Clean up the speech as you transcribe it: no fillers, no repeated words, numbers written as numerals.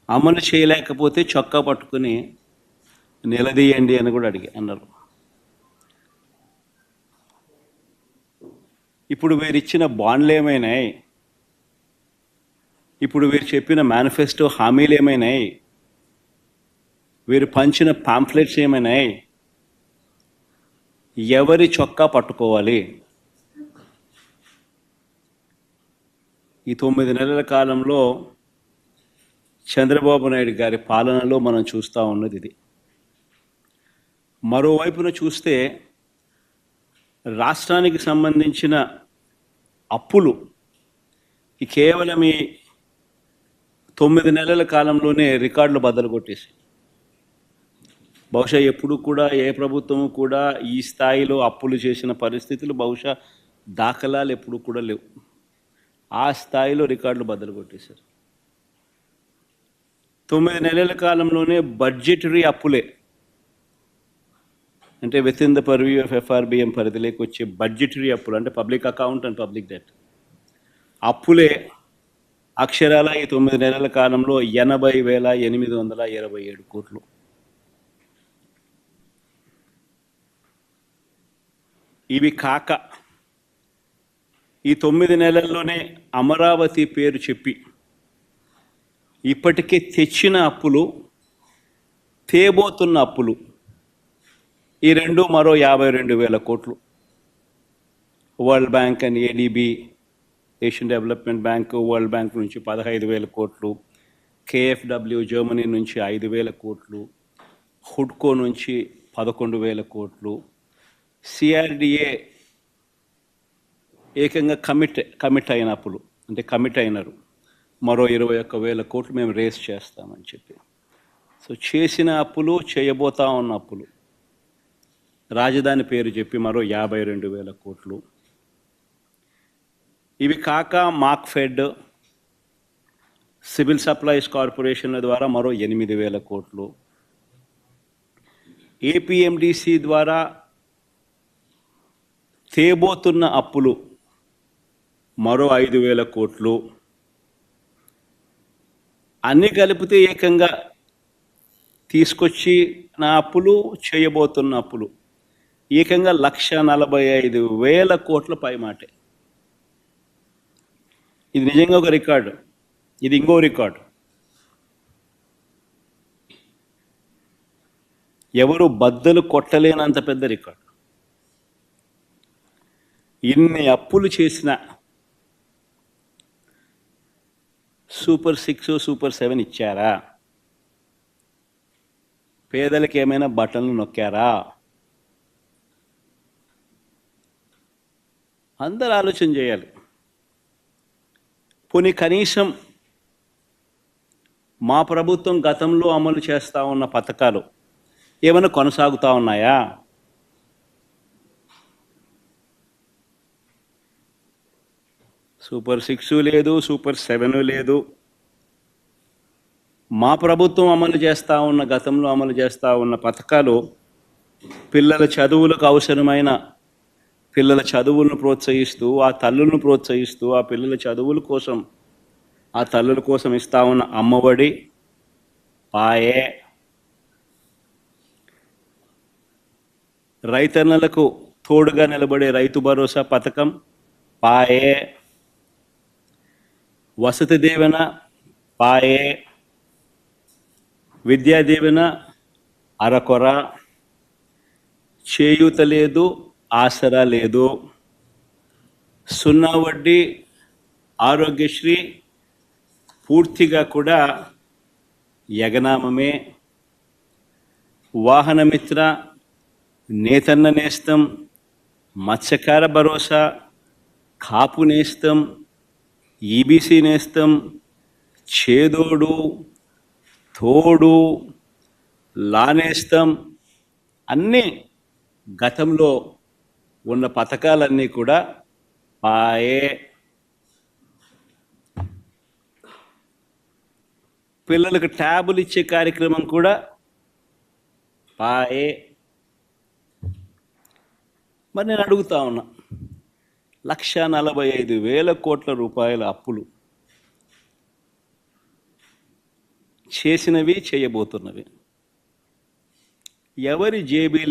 అమలు చేయలేకపోతే చొక్కా పట్టుకుని నిలదీయండి అని కూడా అన్నారు. ఇప్పుడు వీరిచ్చిన బాండ్లు ఏమైనాయి? ఇప్పుడు వీరు చెప్పిన మేనిఫెస్టో హామీలు ఏమైనాయి? వీరు పంచిన పాంఫ్లెట్స్ ఏమైనాయి? ఎవరి చొక్కా పట్టుకోవాలి? ఈ 9 నెలల కాలంలో చంద్రబాబు నాయుడు గారి పాలనలో మనం చూస్తూ ఉన్నది ఇది. మరోవైపున చూస్తే రాష్ట్రానికి సంబంధించిన అప్పులు కేవలం ఈ 9 నెలల కాలంలోనే రికార్డులు బద్దలు కొట్టేసి, బహుశా ఎప్పుడు కూడా ఏ ప్రభుత్వము కూడా ఈ స్థాయిలో అప్పులు చేసిన పరిస్థితులు బహుశా దాఖలాలు ఎప్పుడు కూడా లేవు. ఆ స్థాయిలో రికార్డులు బద్దలు కొట్టేశారు. 9 నెలల కాలంలోనే బడ్జెటరీ అప్పులే, అంటే with in the purview of FRBM పరిధిలోకి వచ్చే బడ్జెటరీ అప్పులు, అంటే public account and public debt అప్పులే అక్షరాల ఈ 9 నెలల కాలంలో 80,827 కోట్లు. ఇవి కాక ఈ 9 నెలల్లోనే అమరావతి పేరు చెప్పి ఇప్పటికే తెచ్చిన అప్పులు, తేబోతున్న అప్పులు, ఈ రెండు మరో 52,000 కోట్లు. World bank and ADB, Asian development bank, world bank నుంచి 15,000 కోట్లు, KfW జర్మనీ నుంచి 5,000 కోట్లు, హుడ్కో నుంచి 11,000 కోట్లు, CRDA ఏకంగా కమిట్ అయిన అప్పులు, అంటే కమిట్ అయినారు, మరో 21,000 కోట్లు మేము రేస్ చేస్తామని చెప్పి. సో చేసిన అప్పులు, చేయబోతా ఉన్న అప్పులు, రాజధాని పేరు చెప్పి మరో 52,000 కోట్లు. ఇవి కాక మార్క్ఫెడ్, సివిల్ సప్లైస్ కార్పొరేషన్ల ద్వారా మరో 8,000 కోట్లు, APMDC ద్వారా తేబోతున్న అప్పులు మరో 5,000 కోట్లు. అన్నీ కలిపితే ఏకంగా తీసుకొచ్చి నా అప్పులు, చేయబోతున్న అప్పులు ఏకంగా 1,45,000 కోట్ల పైమాటే. ఇది నిజంగా ఒక రికార్డు. ఇది ఇంకో రికార్డు. ఎవరు బద్దలు కొట్టలేనంత పెద్ద రికార్డు. ఇన్ని అప్పులు చేసిన సూపర్ 6, సూపర్ 7 ఇచ్చారా? పేదలకు ఏమైనా బటన్లు నొక్కారా? అందరూ ఆలోచన చేయాలి. పోనీ కనీసం మా ప్రభుత్వం గతంలో అమలు చేస్తూ ఉన్న పథకాలు ఏమైనా కొనసాగుతూ ఉన్నాయా? సూపర్ 6 లేదు, సూపర్ 7 లేదు. మా ప్రభుత్వం అమలు చేస్తూ ఉన్న, గతంలో అమలు చేస్తూ ఉన్న పథకాలు పిల్లల చదువులకు అవసరమైన పిల్లల చదువులను ప్రోత్సహిస్తూ, ఆ తల్లులను ప్రోత్సహిస్తూ, ఆ పిల్లల చదువుల కోసం, ఆ తల్లుల కోసం ఇస్తూ ఉన్న అమ్మఒడి పాయే, రైతన్నలకు తోడుగా నిలబడే రైతు భరోసా పథకం పాయే, వసతి దీవెన పాయే, విద్యా దీవెన అరకొర, చేయూత లేదు, ఆసరా లేదు, 0 వడ్డీ ఆరోగ్యశ్రీ పూర్తిగా కూడా యగనామమే, వాహనమిత్ర, నేతన్న నేస్తం, మత్స్యకార భరోసా, కాపు నేస్తం, EBC నేస్తం, చేదోడు, తోడు, లానేస్తం, అన్నీ గతంలో ఉన్న పథకాలన్నీ కూడా పాయే. పిల్లలకు ట్యాబులు ఇచ్చే కార్యక్రమం కూడా పాయే. మరి నేను అడుగుతా ఉన్నా, 1,45,000 కోట్ల రూపాయల అప్పులు చేసినవి చేయబోతున్నవి ఎవరి జేబీలు